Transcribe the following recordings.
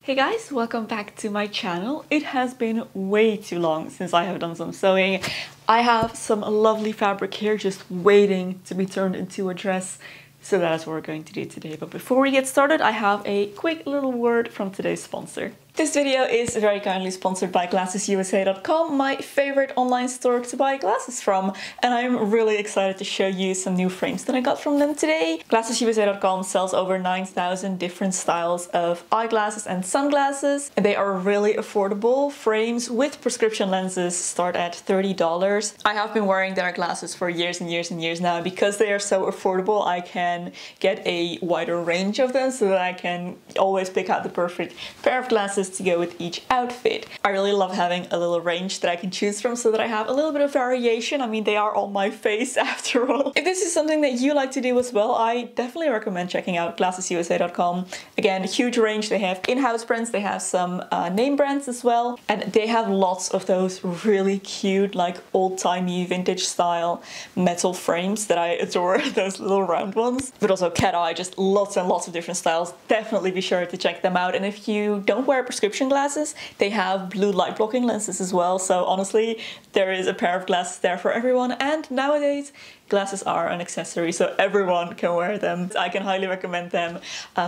Hey guys, welcome back to my channel. It has been way too long since I have done some sewing. I have some lovely fabric here just waiting to be turned into a dress. So that is what we're going to do today. But before we get started, I have a quick little word from today's sponsor. This video is very kindly sponsored by GlassesUSA.com, my favorite online store to buy glasses from. And I'm really excited to show you some new frames that I got from them today. GlassesUSA.com sells over 9,000 different styles of eyeglasses and sunglasses. And they are really affordable. Frames with prescription lenses start at $30. I have been wearing their glasses for years and years and years now. Because they are so affordable, I can get a wider range of them so that I can always pick out the perfect pair of glasses to go with each outfit. I really love having a little range that I can choose from so that I have a little bit of variation. I mean, they are on my face after all. If this is something that you like to do as well, I definitely recommend checking out GlassesUSA.com. Again, a huge range. They have in-house brands, they have some name brands as well, and they have lots of those really cute, like old-timey vintage style metal frames that I adore, those little round ones. But also cat eye, just lots and lots of different styles. Definitely be sure to check them out. And if you don't wear prescription glasses, they have blue light blocking lenses as well. So honestly, there is a pair of glasses there for everyone. And nowadays, glasses are an accessory, so everyone can wear them. I can highly recommend them.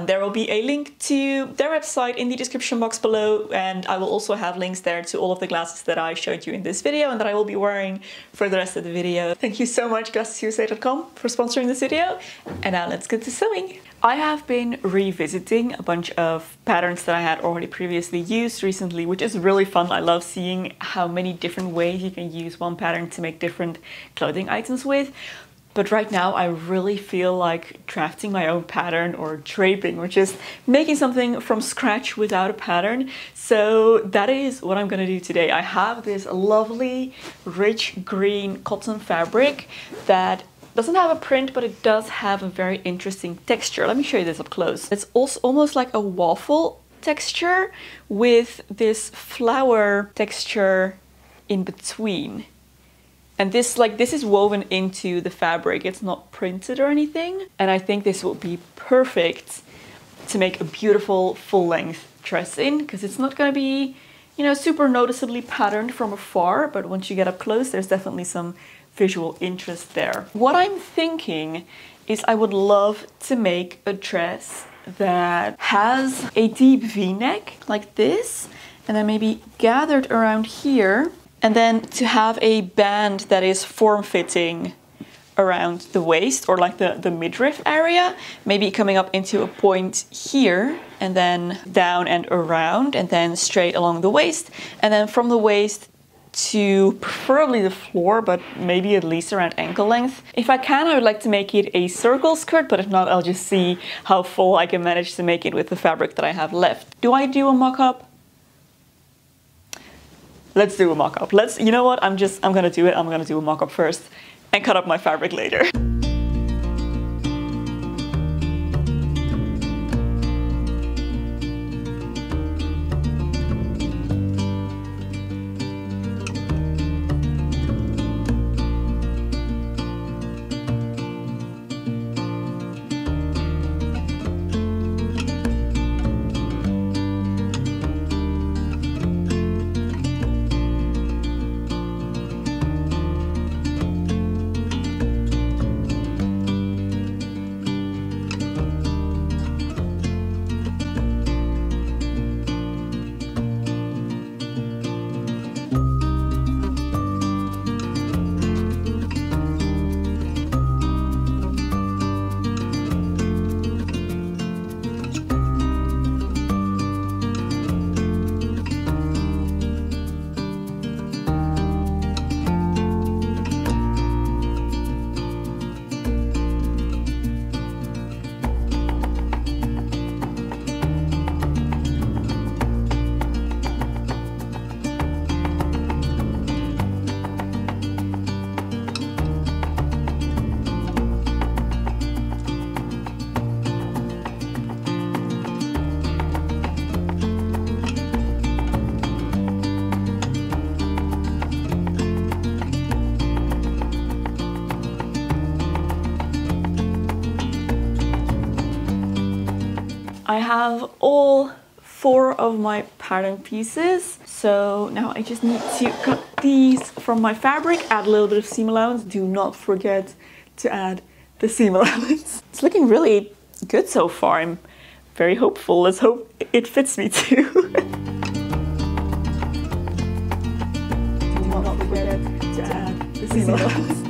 There will be a link to their website in the description box below, and I will also have links there to all of the glasses that I showed you in this video and that I will be wearing for the rest of the video. Thank you so much, GlassesUSA.com, for sponsoring this video. And now let's get to sewing. I have been revisiting a bunch of patterns that I had already previously used recently, which is really fun. I love seeing how many different ways you can use one pattern to make different clothing items with. But right now I really feel like drafting my own pattern or draping, or just making something from scratch without a pattern. So that is what I'm gonna do today. I have this lovely rich green cotton fabric that doesn't have a print, but it does have a very interesting texture. Let me show you this up close. It's also almost like a waffle texture with this flower texture in between. And this is woven into the fabric. It's not printed or anything. And I think this will be perfect to make a beautiful full-length dress in, because it's not gonna be, you know, super noticeably patterned from afar, but once you get up close, there's definitely some visual interest there. What I'm thinking is I would love to make a dress that has a deep V-neck like this, and then maybe gathered around here, and then to have a band that is form-fitting around the waist, or like the midriff area, maybe coming up into a point here, and then down and around, and then straight along the waist, and then from the waist to preferably the floor, but maybe at least around ankle length. If I can, I would like to make it a circle skirt, but if not, I'll just see how full I can manage to make it with the fabric that I have left. Do I do a mock-up? Let's do a mock-up. You know what? I'm gonna do it. I'm gonna do a mock-up first and cut up my fabric later. I have all 4 of my pattern pieces. So now I just need to cut these from my fabric, add a little bit of seam allowance. Do not forget to add the seam allowance. It's looking really good so far. I'm very hopeful. Let's hope it fits me too. Do not forget to add the seam allowance.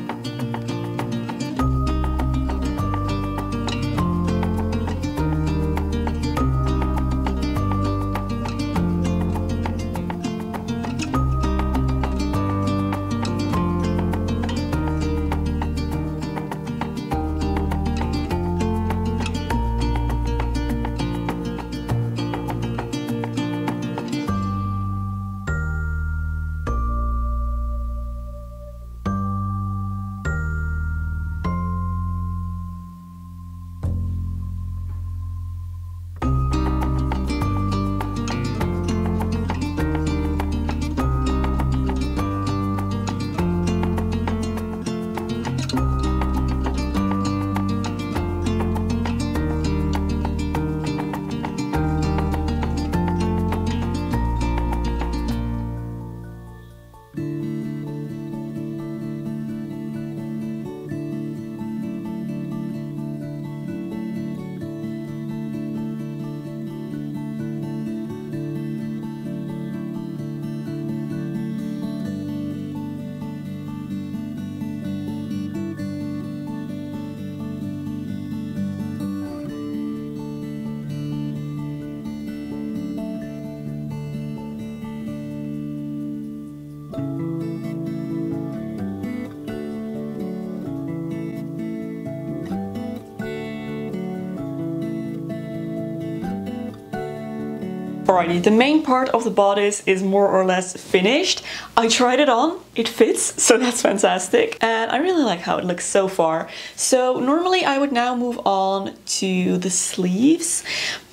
Alrighty, the main part of the bodice is more or less finished. I tried it on, it fits, so that's fantastic. And I really like how it looks so far. So normally I would now move on to the sleeves,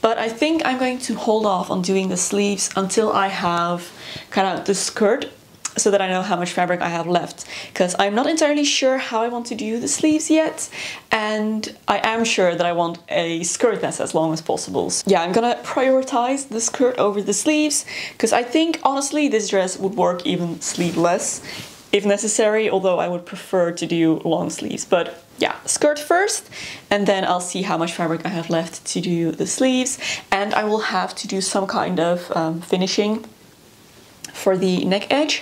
but I think I'm going to hold off on doing the sleeves until I have kind of the skirt, so that I know how much fabric I have left, because I'm not entirely sure how I want to do the sleeves yet, and I am sure that I want a skirt that's as long as possible. So yeah, I'm gonna prioritize the skirt over the sleeves, because I think honestly this dress would work even sleeveless if necessary, although I would prefer to do long sleeves. But yeah, skirt first, and then I'll see how much fabric I have left to do the sleeves, and I will have to do some kind of finishing for the neck edge,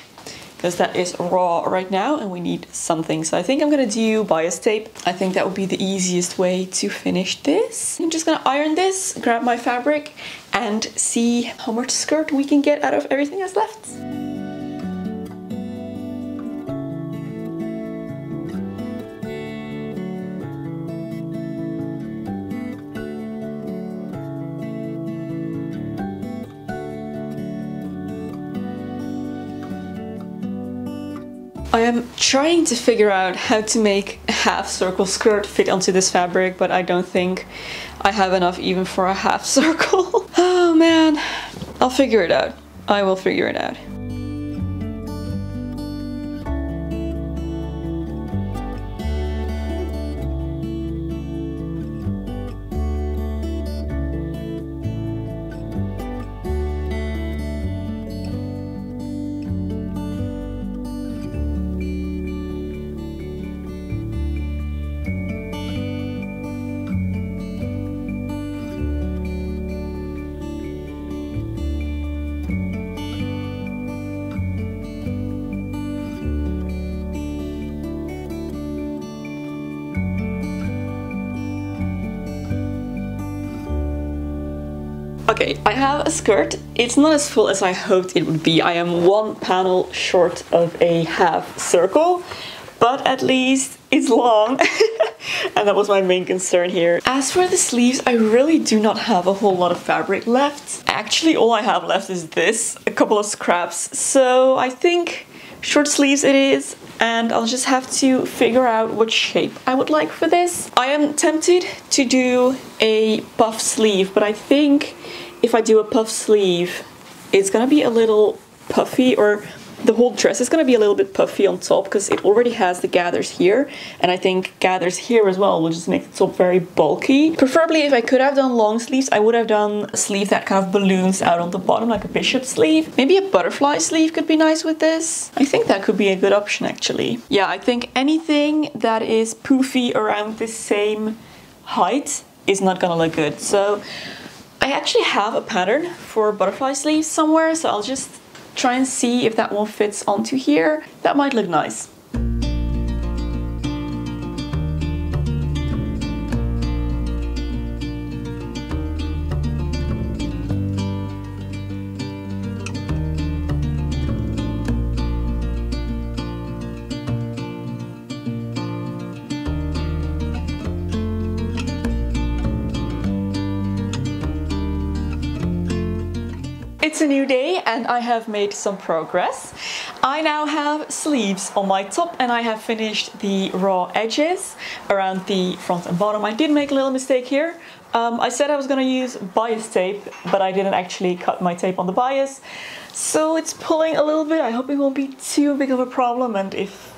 because that is raw right now and we need something. So I think I'm gonna do bias tape. I think that would be the easiest way to finish this. I'm just gonna iron this, grab my fabric, and see how much skirt we can get out of everything that's left. I am trying to figure out how to make a half circle skirt fit onto this fabric, but I don't think I have enough even for a half circle. Oh man, I'll figure it out. I will figure it out. Okay, I have a skirt. It's not as full as I hoped it would be. I am one panel short of a half circle, but at least it's long. And that was my main concern here. As for the sleeves, I really do not have a whole lot of fabric left. Actually, all I have left is this, a couple of scraps. So I think short sleeves it is, and I'll just have to figure out what shape I would like for this. I am tempted to do a puff sleeve, but I think if I do a puff sleeve, it's gonna be a little puffy, or The whole dress is going to be a little bit puffy on top because it already has the gathers here, and I think gathers here as well will just make the top very bulky. Preferably, if I could have done long sleeves, I would have done a sleeve that kind of balloons out on the bottom like a bishop sleeve. Maybe a butterfly sleeve could be nice with this. I think that could be a good option actually. Yeah, I think anything that is poofy around the same height is not gonna look good. So I actually have a pattern for butterfly sleeves somewhere, so I'll just try and see if that one fits onto here. That might look nice. It's a new day and I have made some progress. I now have sleeves on my top and I have finished the raw edges around the front and bottom. I did make a little mistake here. I said I was going to use bias tape, but I didn't actually cut my tape on the bias. So it's pulling a little bit. I hope it won't be too big of a problem, and if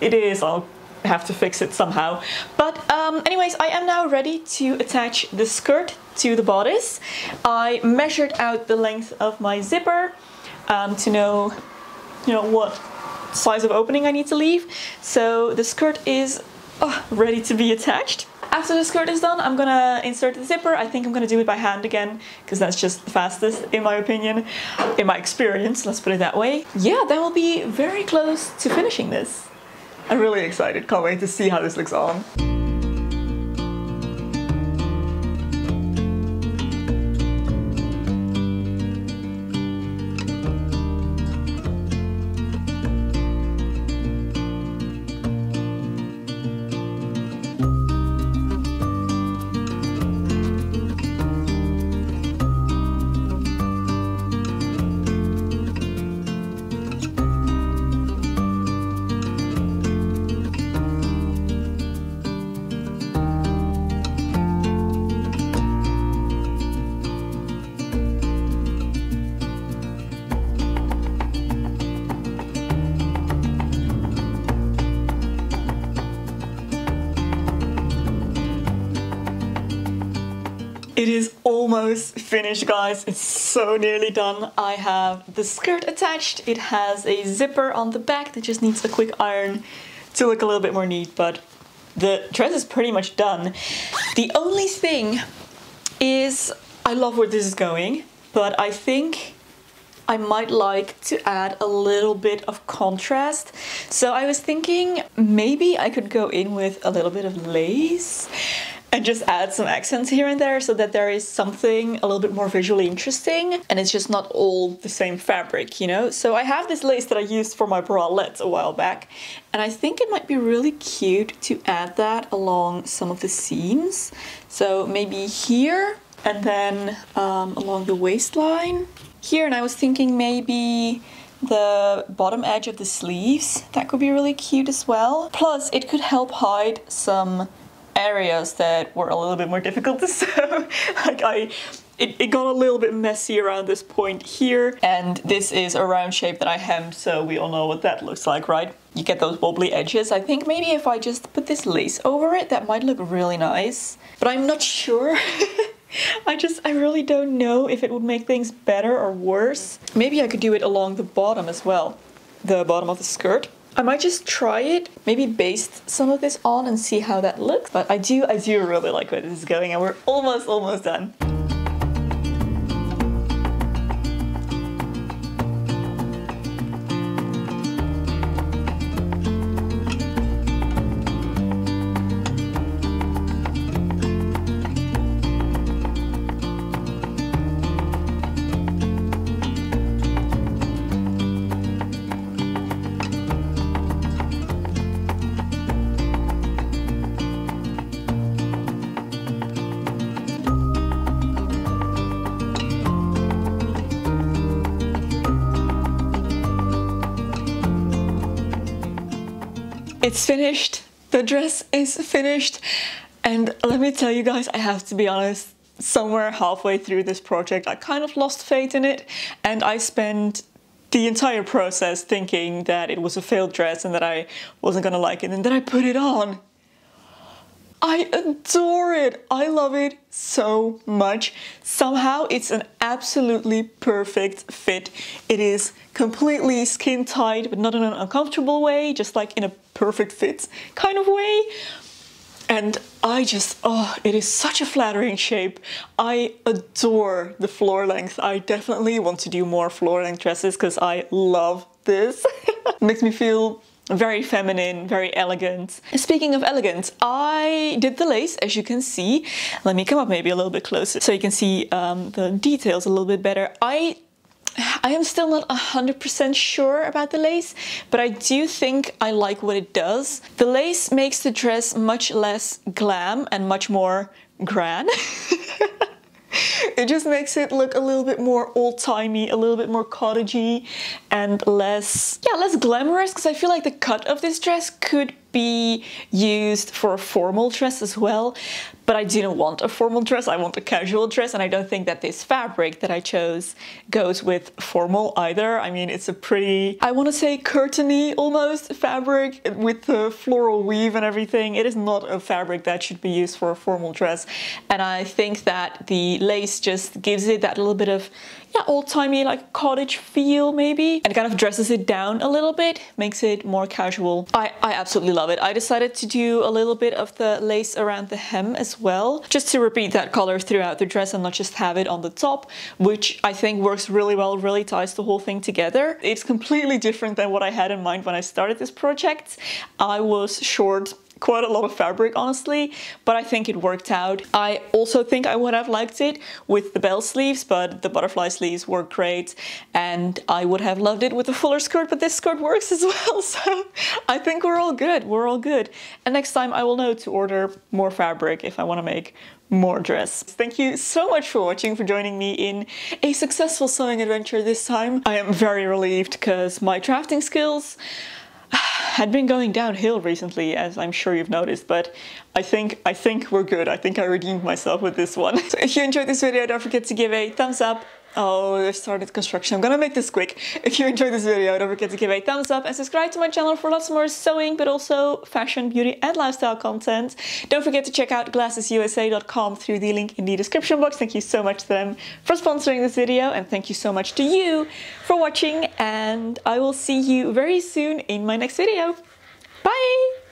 it is, I'll have to fix it somehow. But anyways, I am now ready to attach the skirt to the bodice. I measured out the length of my zipper to know, what size of opening I need to leave. So the skirt is ready to be attached. After the skirt is done, I'm gonna insert the zipper. I think I'm gonna do it by hand again, because that's just the fastest, in my opinion, in my experience, let's put it that way. Yeah, that will be very close to finishing this. I'm really excited, can't wait to see how this looks on. It is almost finished, guys. It's so nearly done. I have the skirt attached. It has a zipper on the back that just needs a quick iron to look a little bit more neat, but the dress is pretty much done. The only thing is, I love where this is going, but I think I might like to add a little bit of contrast. So I was thinking maybe I could go in with a little bit of lace and just add some accents here and there so that there is something a little bit more visually interesting and it's just not all the same fabric, So I have this lace that I used for my bralette a while back, and I think it might be really cute to add that along some of the seams. So maybe here, and then along the waistline here, and I was thinking maybe the bottom edge of the sleeves. That could be really cute as well. Plus it could help hide some areas that were a little bit more difficult to sew. It got a little bit messy around this point here, and this is a round shape that I hemmed, so we all know what that looks like, right? You get those wobbly edges. I think maybe if I just put this lace over it, that might look really nice, but I'm not sure. I really don't know if it would make things better or worse. Maybe I could do it along the bottom as well, the bottom of the skirt. I might just try it, maybe baste some of this on and see how that looks. But I do really like where this is going, and we're almost done. It's finished. The dress is finished. And let me tell you guys, I have to be honest, somewhere halfway through this project, I kind of lost faith in it. And I spent the entire process thinking that it was a failed dress and that I wasn't gonna like it, and then I put it on. I adore it. I love it so much. Somehow it's an absolutely perfect fit. It is completely skin tight, but not in an uncomfortable way, just like in a perfect fit kind of way. And I just, oh, it is such a flattering shape. I adore the floor length. I definitely want to do more floor length dresses because I love this. It makes me feel very feminine, very elegant. And speaking of elegant, I did the lace, as you can see. Let me come up maybe a little bit closer so you can see the details a little bit better. I am still not 100% sure about the lace, but I do think I like what it does. The lace makes the dress much less glam and much more gran. It just makes it look a little bit more old-timey, a little bit more cottagey, and less glamorous, because I feel like the cut of this dress could be used for a formal dress as well. But I didn't want a formal dress, I want a casual dress, and I don't think that this fabric that I chose goes with formal either. I mean, it's a pretty, I want to say curtainy almost fabric with the floral weave and everything. It is not a fabric that should be used for a formal dress. And I think that the lace just gives it that little bit of, yeah, old-timey, like cottage feel maybe, and kind of dresses it down a little bit, makes it more casual. I absolutely love it. I decided to do a little bit of the lace around the hem as well, just to repeat that color throughout the dress and not just have it on the top, which I think works really well, really ties the whole thing together. It's completely different than what I had in mind when I started this project. I was short quite a lot of fabric, honestly, but I think it worked out. I also think I would have liked it with the bell sleeves, but the butterfly sleeves work great, and I would have loved it with a fuller skirt, but this skirt works as well, so I think we're all good. We're all good. And next time I will know to order more fabric if I want to make more dress. Thank you so much for watching, for joining me in a successful sewing adventure this time. I am very relieved because my drafting skills had been going downhill recently, as I'm sure you've noticed, but I think we're good. I think I redeemed myself with this one. So if you enjoyed this video, don't forget to give a thumbs up. Oh, I started construction. I'm gonna make this quick. If you enjoyed this video, don't forget to give a thumbs up and subscribe to my channel for lots more sewing, but also fashion, beauty, and lifestyle content. Don't forget to check out glassesusa.com through the link in the description box. Thank you so much to them for sponsoring this video, and thank you so much to you for watching, and I will see you very soon in my next video. Bye!